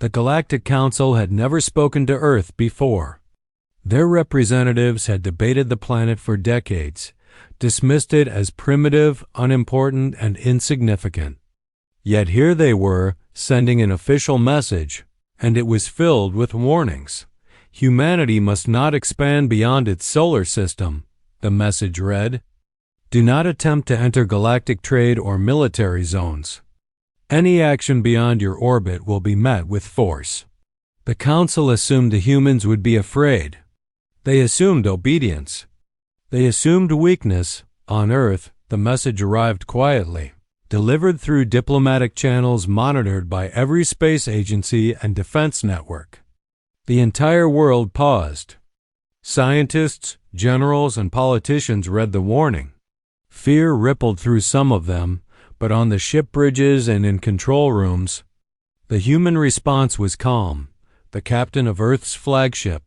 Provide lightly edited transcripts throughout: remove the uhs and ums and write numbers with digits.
The Galactic Council had never spoken to Earth before. Their representatives had debated the planet for decades, dismissed it as primitive, unimportant, and insignificant. Yet here they were, sending an official message, and it was filled with warnings. Humanity must not expand beyond its solar system, the message read. Do not attempt to enter galactic trade or military zones. Any action beyond your orbit will be met with force. The Council assumed the humans would be afraid. They assumed obedience. They assumed weakness. On Earth, the message arrived quietly, delivered through diplomatic channels monitored by every space agency and defense network. The entire world paused. Scientists, generals, and politicians read the warning. Fear rippled through some of them, but on the ship bridges and in control rooms, the human response was calm. The captain of Earth's flagship,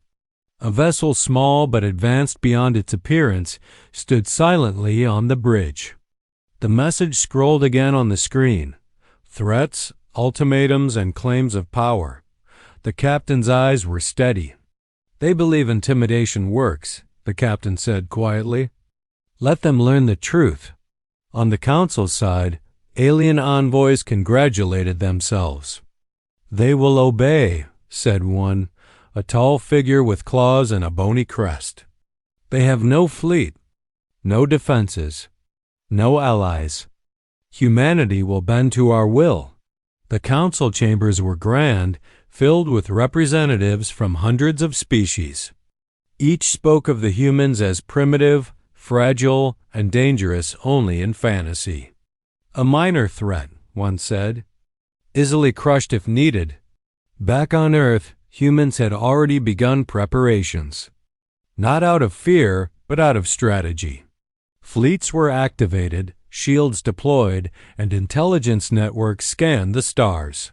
a vessel small but advanced beyond its appearance, stood silently on the bridge. The message scrolled again on the screen. Threats, ultimatums, and claims of power. The captain's eyes were steady. They believe intimidation works, the captain said quietly. Let them learn the truth. On the Council's side, alien envoys congratulated themselves. They will obey, said one, a tall figure with claws and a bony crest. They have no fleet, no defenses, no allies. Humanity will bend to our will. The council chambers were grand, filled with representatives from hundreds of species. Each spoke of the humans as primitive, fragile, and dangerous only in fantasy. A minor threat, one said, easily crushed if needed. Back on Earth, humans had already begun preparations. Not out of fear, but out of strategy. Fleets were activated, shields deployed, and intelligence networks scanned the stars.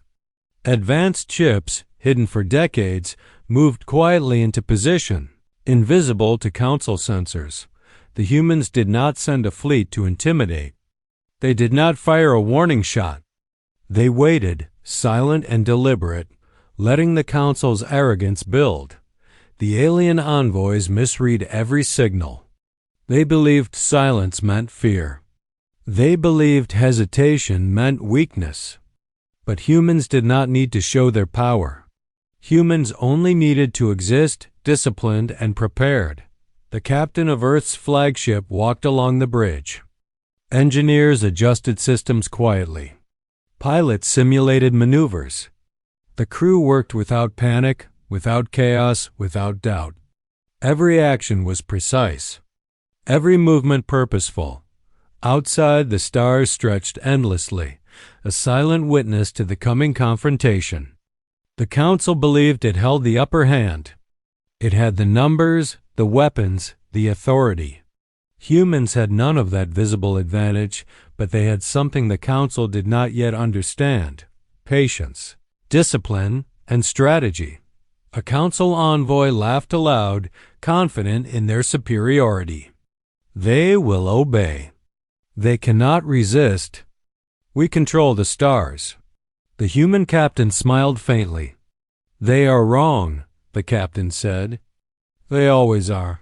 Advanced ships, hidden for decades, moved quietly into position, invisible to council sensors. The humans did not send a fleet to intimidate. They did not fire a warning shot. They waited, silent and deliberate, letting the council's arrogance build. The alien envoys misread every signal. They believed silence meant fear. They believed hesitation meant weakness. But humans did not need to show their power. Humans only needed to exist, disciplined, and prepared. The captain of Earth's flagship walked along the bridge. Engineers adjusted systems quietly. Pilots simulated maneuvers. The crew worked without panic, without chaos, without doubt. Every action was precise. Every movement purposeful. Outside, the stars stretched endlessly, a silent witness to the coming confrontation. The council believed it held the upper hand. It had the numbers, the weapons, the authority. Humans had none of that visible advantage, but they had something the council did not yet understand: patience, discipline, and strategy. A council envoy laughed aloud, confident in their superiority. They will obey. They cannot resist. We control the stars. The human captain smiled faintly. They are wrong, the captain said. They always are.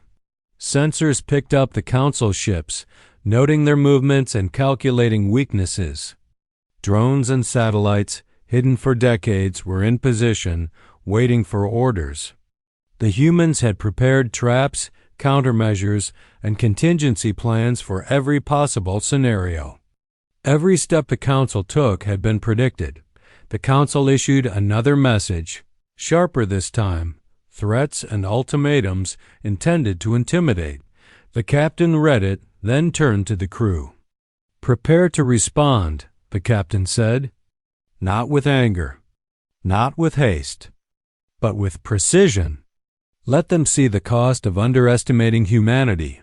Sensors picked up the council ships, noting their movements and calculating weaknesses. Drones and satellites, hidden for decades, were in position, waiting for orders. The humans had prepared traps, countermeasures, and contingency plans for every possible scenario. Every step the council took had been predicted. The council issued another message, sharper this time: threats and ultimatums intended to intimidate. The captain read it, then turned to the crew. Prepare to respond, the captain said. Not with anger, not with haste, but with precision. Let them see the cost of underestimating humanity.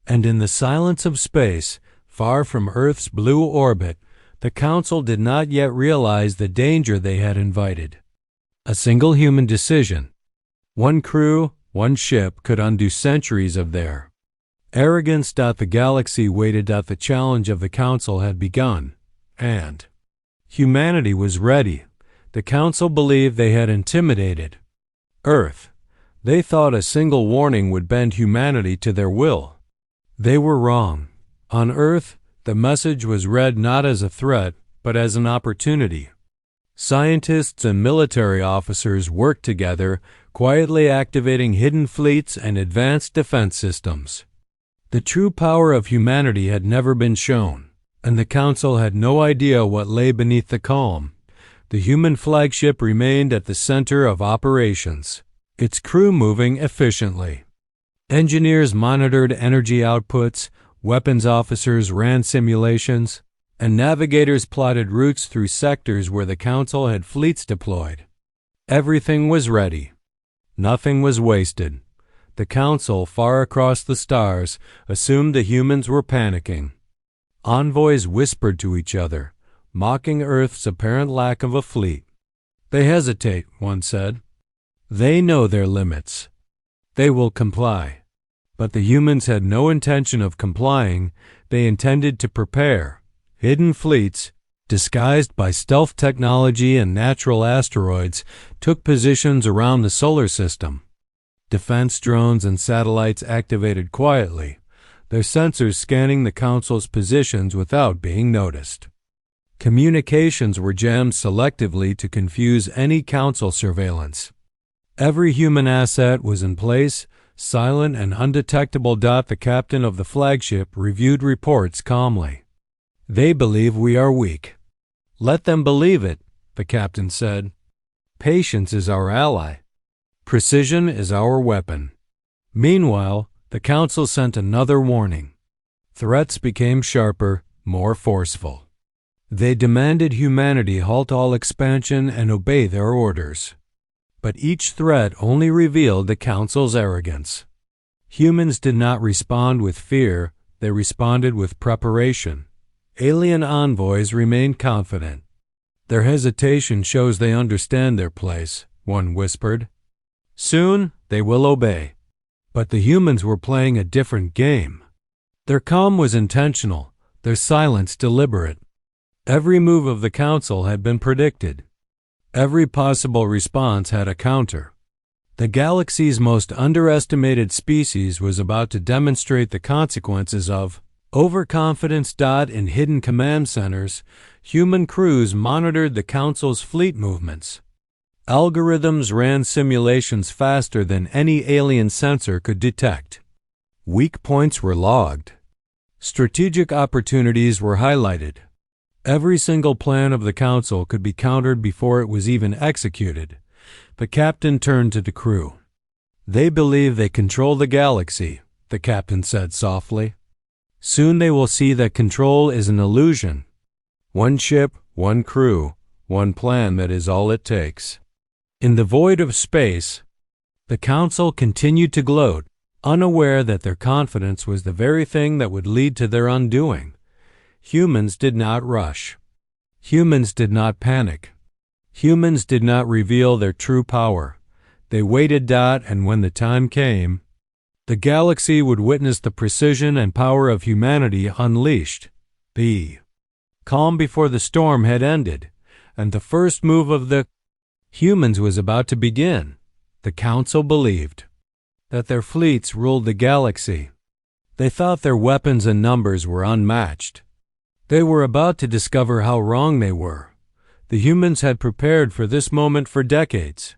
And in the silence of space, far from Earth's blue orbit, the council did not yet realize the danger they had invited. A single human decision. One crew, one ship could undo centuries of their arrogance. The galaxy waited. The challenge of the council had begun, and humanity was ready. The Council believed they had intimidated Earth. They thought a single warning would bend humanity to their will. They were wrong. On Earth, the message was read not as a threat, but as an opportunity. Scientists and military officers worked together, quietly activating hidden fleets and advanced defense systems. The true power of humanity had never been shown, and the Council had no idea what lay beneath the calm. The human flagship remained at the center of operations, its crew moving efficiently. Engineers monitored energy outputs, weapons officers ran simulations, and navigators plotted routes through sectors where the Council had fleets deployed. Everything was ready. Nothing was wasted. The Council, far across the stars, assumed the humans were panicking. Envoys whispered to each other, mocking Earth's apparent lack of a fleet. They hesitate, one said. They know their limits. They will comply. But the humans had no intention of complying. They intended to prepare. Hidden fleets, disguised by stealth technology and natural asteroids, took positions around the solar system. Defense drones and satellites activated quietly, their sensors scanning the Council's positions without being noticed. Communications were jammed selectively to confuse any Council surveillance. Every human asset was in place, silent and undetectable. The captain of the flagship reviewed reports calmly. They believe we are weak. Let them believe it, the captain said. Patience is our ally. Precision is our weapon. Meanwhile, the Council sent another warning. Threats became sharper, more forceful. They demanded humanity halt all expansion and obey their orders. But each threat only revealed the Council's arrogance. Humans did not respond with fear, they responded with preparation. Alien envoys remained confident. Their hesitation shows they understand their place, one whispered. Soon they will obey. But the humans were playing a different game. Their calm was intentional, their silence deliberate. Every move of the Council had been predicted. Every possible response had a counter. The galaxy's most underestimated species was about to demonstrate the consequences of overconfidence. In hidden command centers, human crews monitored the Council's fleet movements. Algorithms ran simulations faster than any alien sensor could detect. Weak points were logged. Strategic opportunities were highlighted. Every single plan of the Council could be countered before it was even executed. The captain turned to the crew. They believe they control the galaxy, the captain said softly. Soon they will see that control is an illusion. One ship, one crew, one plan, that is all it takes. In the void of space, the Council continued to gloat, unaware that their confidence was the very thing that would lead to their undoing. Humans did not rush. Humans did not panic. Humans did not reveal their true power. They waited. And when the time came, the galaxy would witness the precision and power of humanity unleashed. The calm before the storm had ended, and the first move of the humans was about to begin. The Council believed that their fleets ruled the galaxy. They thought their weapons and numbers were unmatched. They were about to discover how wrong they were. The humans had prepared for this moment for decades.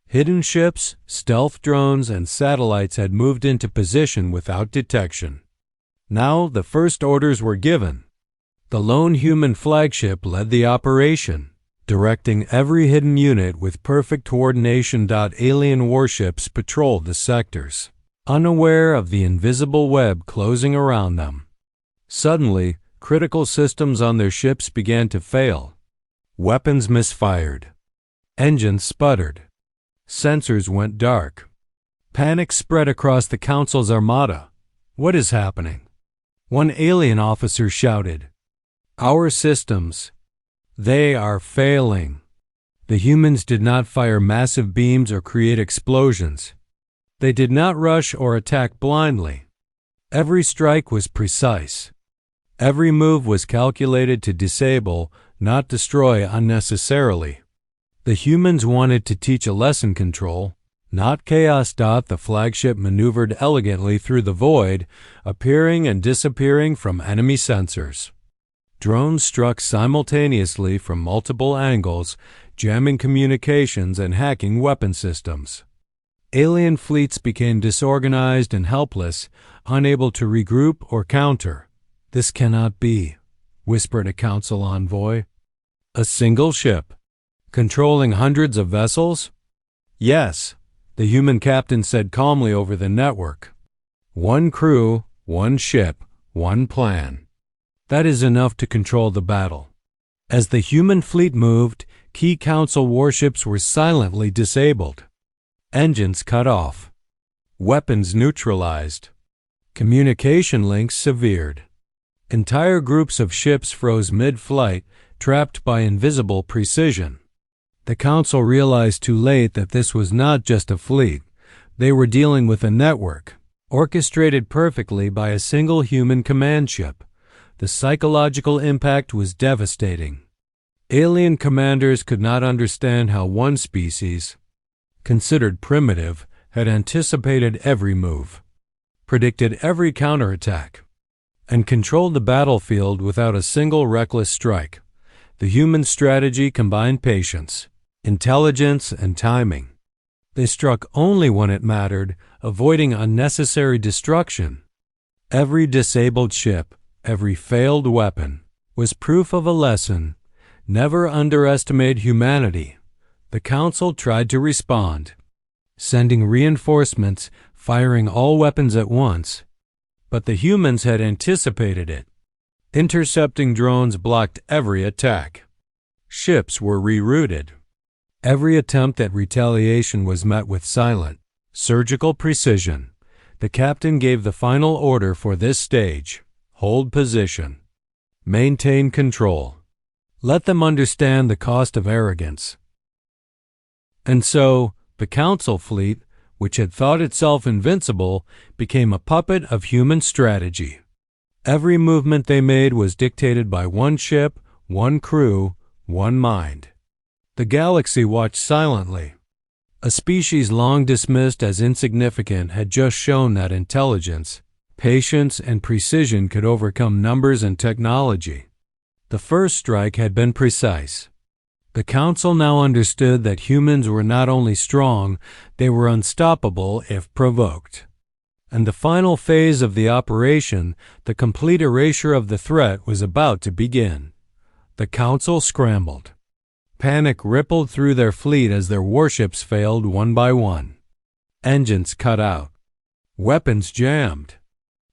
Hidden ships, stealth drones, and satellites had moved into position without detection. Now the first orders were given. The lone human flagship led the operation, directing every hidden unit with perfect coordination. Alien warships patrolled the sectors, unaware of the invisible web closing around them. Suddenly, critical systems on their ships began to fail. Weapons misfired. Engines sputtered. Sensors went dark. Panic spread across the Council's armada. What is happening? One alien officer shouted. Our systems. They are failing. The humans did not fire massive beams or create explosions. They did not rush or attack blindly. Every strike was precise. Every move was calculated to disable, not destroy unnecessarily. The humans wanted to teach a lesson: control, not chaos. The flagship maneuvered elegantly through the void, appearing and disappearing from enemy sensors. Drones struck simultaneously from multiple angles, jamming communications and hacking weapon systems. Alien fleets became disorganized and helpless, unable to regroup or counter. "This cannot be," whispered a council envoy. "A single ship, controlling hundreds of vessels?" "Yes," the human captain said calmly over the network. "One crew, one ship, one plan. That is enough to control the battle." As the human fleet moved, key council warships were silently disabled. Engines cut off. Weapons neutralized. Communication links severed. Entire groups of ships froze mid-flight, trapped by invisible precision. The council realized too late that this was not just a fleet. They were dealing with a network, orchestrated perfectly by a single human command ship. The psychological impact was devastating. Alien commanders could not understand how one species, considered primitive, had anticipated every move, predicted every counterattack, and controlled the battlefield without a single reckless strike. The human strategy combined patience, intelligence, and timing. They struck only when it mattered, avoiding unnecessary destruction. Every disabled ship, every failed weapon, was proof of a lesson: never underestimate humanity. The council tried to respond, sending reinforcements, firing all weapons at once. But the humans had anticipated it. Intercepting drones blocked every attack. Ships were rerouted. Every attempt at retaliation was met with silent, surgical precision. The captain gave the final order for this stage: hold position. Maintain control. Let them understand the cost of arrogance. And so, the council fleet, which had thought itself invincible, became a puppet of human strategy. Every movement they made was dictated by one ship, one crew, one mind. The galaxy watched silently. A species long dismissed as insignificant had just shown that intelligence, patience, and precision could overcome numbers and technology. The first strike had been precise. The council now understood that humans were not only strong, they were unstoppable if provoked. And the final phase of the operation, the complete erasure of the threat, was about to begin. The council scrambled. Panic rippled through their fleet as their warships failed one by one. Engines cut out. Weapons jammed.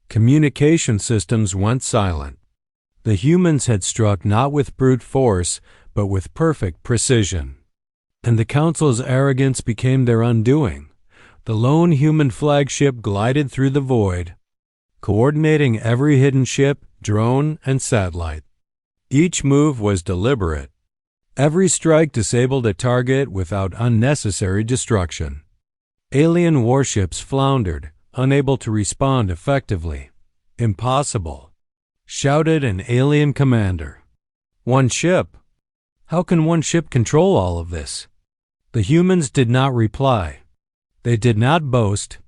Communication systems went silent. The humans had struck not with brute force, but with perfect precision. And the council's arrogance became their undoing. The lone human flagship glided through the void, coordinating every hidden ship, drone, and satellite. Each move was deliberate. Every strike disabled a target without unnecessary destruction. Alien warships floundered, unable to respond effectively. "Impossible," shouted an alien commander. "One ship? How can one ship control all of this?" The humans did not reply. They did not boast.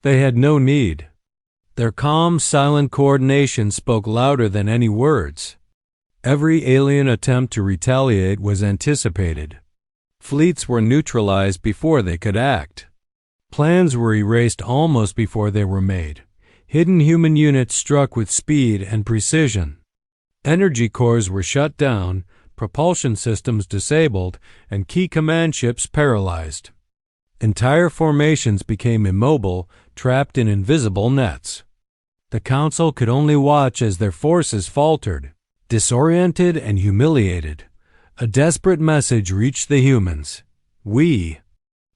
They had no need. Their calm, silent coordination spoke louder than any words. Every alien attempt to retaliate was anticipated. Fleets were neutralized before they could act. Plans were erased almost before they were made. Hidden human units struck with speed and precision. Energy cores were shut down, propulsion systems disabled, and key command ships paralyzed. Entire formations became immobile, trapped in invisible nets. The council could only watch as their forces faltered. Disoriented and humiliated, a desperate message reached the humans. We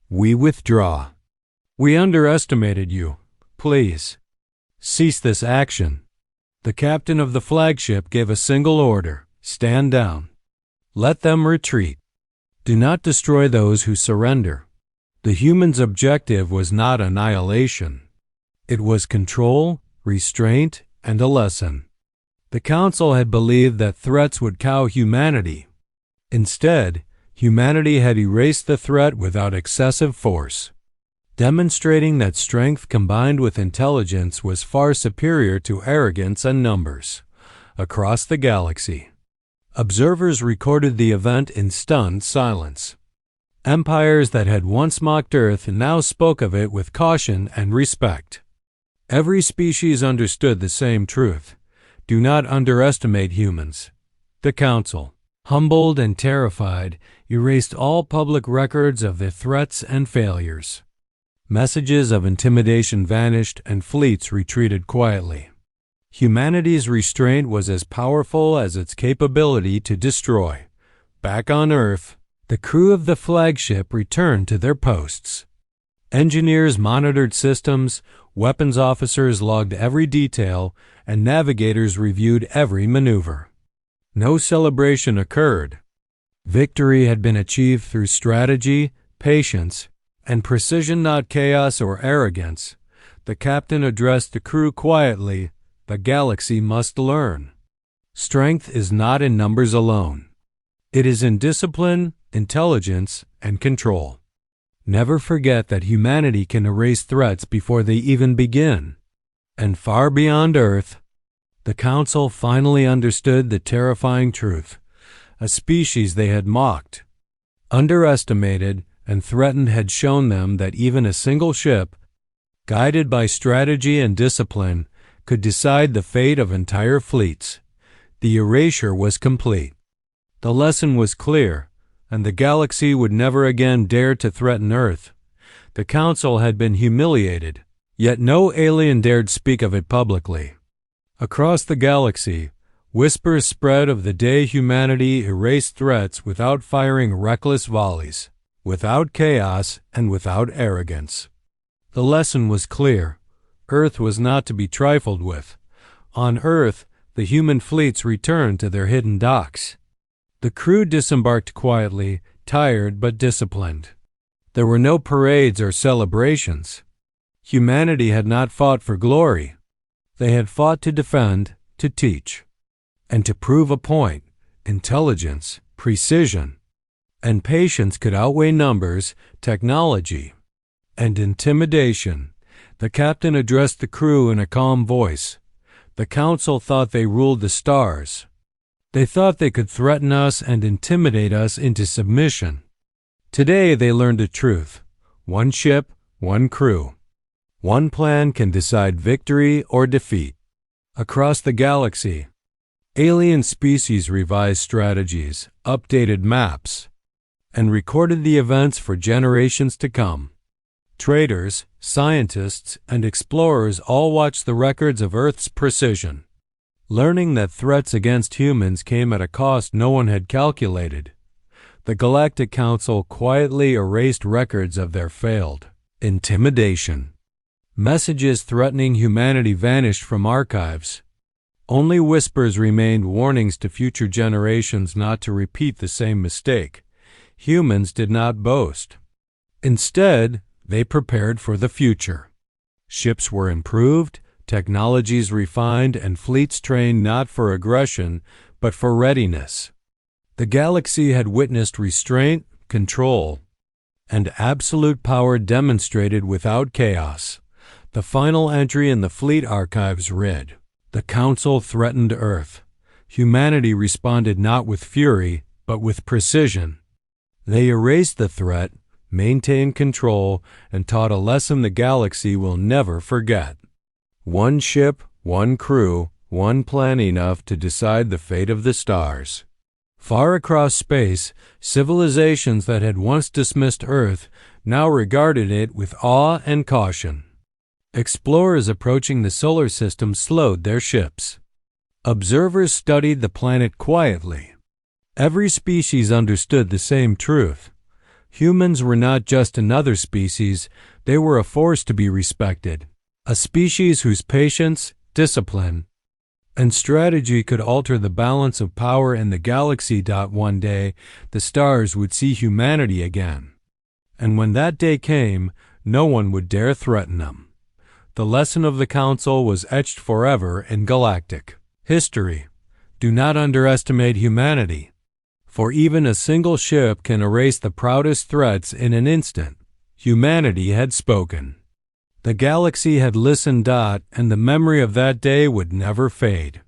withdraw. We underestimated you. Please, cease this action." The captain of the flagship gave a single order: stand down. Let them retreat. Do not destroy those who surrender. The humans' objective was not annihilation. It was control, restraint, and a lesson. The council had believed that threats would cow humanity. Instead, humanity had erased the threat without excessive force, demonstrating that strength combined with intelligence was far superior to arrogance and numbers. Across the galaxy, observers recorded the event in stunned silence. Empires that had once mocked Earth now spoke of it with caution and respect. Every species understood the same truth: do not underestimate humans. The Council, humbled and terrified, erased all public records of their threats and failures. Messages of intimidation vanished and fleets retreated quietly. Humanity's restraint was as powerful as its capability to destroy. Back on Earth, the crew of the flagship returned to their posts. Engineers monitored systems, weapons officers logged every detail, and navigators reviewed every maneuver. No celebration occurred. Victory had been achieved through strategy, patience, and precision, not chaos or arrogance. The captain addressed the crew quietly: the galaxy must learn. Strength is not in numbers alone. It is in discipline, intelligence, and control. Never forget that humanity can erase threats before they even begin. And far beyond Earth, the Council finally understood the terrifying truth. A species they had mocked, underestimated, and threatened had shown them that even a single ship, guided by strategy and discipline, could decide the fate of entire fleets. The erasure was complete. The lesson was clear, and the galaxy would never again dare to threaten Earth. The Council had been humiliated, yet no alien dared speak of it publicly. Across the galaxy, whispers spread of the day humanity erased threats without firing reckless volleys, without chaos, and without arrogance. The lesson was clear: Earth was not to be trifled with. On Earth, the human fleets returned to their hidden docks. The crew disembarked quietly, tired but disciplined. There were no parades or celebrations. Humanity had not fought for glory. They had fought to defend, to teach, and to prove a point. Intelligence, precision, and patience could outweigh numbers, technology, and intimidation. The captain addressed the crew in a calm voice. The Council thought they ruled the stars. They thought they could threaten us and intimidate us into submission. Today they learned the truth. One ship, one crew. One plan can decide victory or defeat. Across the galaxy, alien species revised strategies, updated maps, and recorded the events for generations to come. Traders, scientists, and explorers all watched the records of Earth's precision, learning that threats against humans came at a cost no one had calculated. The Galactic Council quietly erased records of their failed intimidation. Messages threatening humanity vanished from archives. Only whispers remained, warnings to future generations not to repeat the same mistake. Humans did not boast. Instead, they prepared for the future. Ships were improved, technologies refined, and fleets trained not for aggression, but for readiness. The galaxy had witnessed restraint, control, and absolute power demonstrated without chaos. The final entry in the fleet archives read: "The Council threatened Earth. Humanity responded not with fury, but with precision. They erased the threat, maintained control, and taught a lesson the galaxy will never forget. One ship, one crew, one plan, enough to decide the fate of the stars." Far across space, civilizations that had once dismissed Earth now regarded it with awe and caution. Explorers approaching the solar system slowed their ships. Observers studied the planet quietly. Every species understood the same truth. Humans were not just another species, they were a force to be respected. A species whose patience, discipline, and strategy could alter the balance of power in the galaxy. One day, the stars would see humanity again. And when that day came, no one would dare threaten them. The lesson of the Council was etched forever in galactic history. Do not underestimate humanity. For even a single ship can erase the proudest threats in an instant. Humanity had spoken. The galaxy had listened. And the memory of that day would never fade.